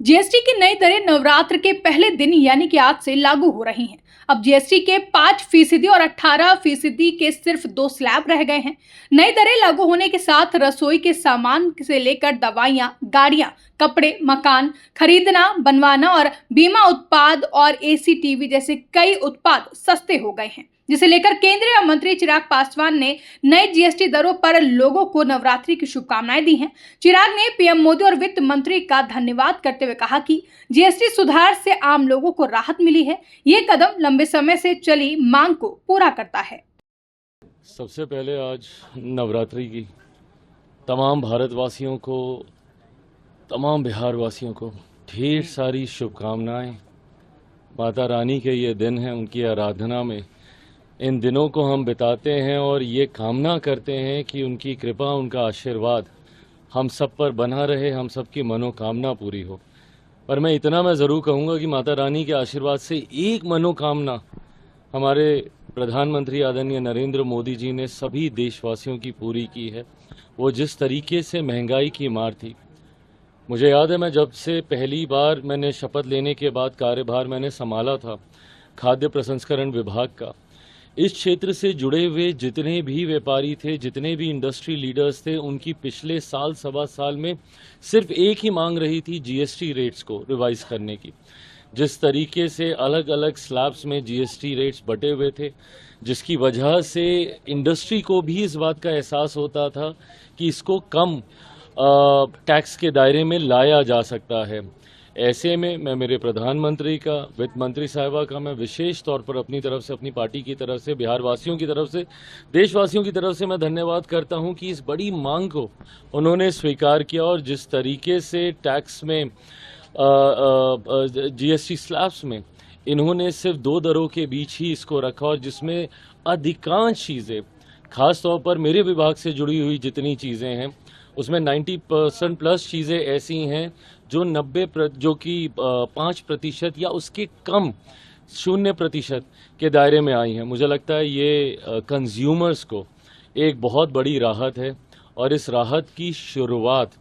GST की नई दरें नवरात्र के पहले दिन यानी कि आज से लागू हो रही हैं। अब जीएसटी के 5% और 18% के सिर्फ 2 स्लैब रह गए हैं। नई दरें लागू होने के साथ रसोई के सामान से लेकर दवाइयां, गाड़ियां, कपड़े, मकान खरीदना, बनवाना और बीमा उत्पाद और एसी, टीवी जैसे कई उत्पाद सस्ते हो गए हैं, जिसे लेकर केंद्रीय मंत्री चिराग पासवान ने नई जीएसटी दरों पर लोगों को नवरात्रि की शुभकामनाएं दी हैं। चिराग ने पीएम मोदी और वित्त मंत्री का धन्यवाद करते हुए कहा कि जीएसटी सुधार से आम लोगों को राहत मिली है। ये कदम लंबे समय से चली मांग को पूरा करता है। सबसे पहले आज नवरात्रि की तमाम भारतवासियों को, तमाम बिहार वासियों को ढेर सारी शुभकामनाएं। माता रानी के ये दिन हैं, उनकी आराधना में इन दिनों को हम बिताते हैं और ये कामना करते हैं कि उनकी कृपा, उनका आशीर्वाद हम सब पर बना रहे, हम सब की मनोकामना पूरी हो। पर मैं इतना ज़रूर कहूँगा कि माता रानी के आशीर्वाद से एक मनोकामना हमारे प्रधानमंत्री आदरणीय नरेंद्र मोदी जी ने सभी देशवासियों की पूरी की है। वो जिस तरीके से महंगाई की मार थी, मुझे याद है मैं जब से पहली बार मैंने शपथ लेने के बाद कार्यभार मैंने संभाला था खाद्य प्रसंस्करण विभाग का, इस क्षेत्र से जुड़े हुए जितने भी व्यापारी थे, जितने भी इंडस्ट्री लीडर्स थे, उनकी पिछले साल सवा साल में सिर्फ एक ही मांग रही थी जीएसटी रेट्स को रिवाइज करने की। जिस तरीके से अलग अलग स्लैब्स में जीएसटी रेट्स बटे हुए थे, जिसकी वजह से इंडस्ट्री को भी इस बात का एहसास होता था कि इसको कम टैक्स के दायरे में लाया जा सकता है। ऐसे में मैं मेरे प्रधानमंत्री का, वित्त मंत्री साहिबा का मैं विशेष तौर पर अपनी तरफ से, अपनी पार्टी की तरफ से, बिहार वासियों की तरफ से, देशवासियों की तरफ से मैं धन्यवाद करता हूं कि इस बड़ी मांग को उन्होंने स्वीकार किया और जिस तरीके से टैक्स में जीएसटी स्लैब्स में इन्होंने सिर्फ 2 दरों के बीच ही इसको रखा और जिसमें अधिकांश चीज़ें, खास तौर पर मेरे विभाग से जुड़ी हुई जितनी चीज़ें हैं उसमें 90% प्लस चीज़ें ऐसी हैं जो 5% या उसके कम 0% के दायरे में आई हैं। मुझे लगता है ये कंज्यूमर्स को एक बहुत बड़ी राहत है और इस राहत की शुरुआत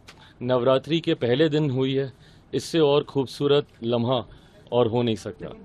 नवरात्रि के पहले दिन हुई है। इससे और खूबसूरत लम्हा और हो नहीं सकता।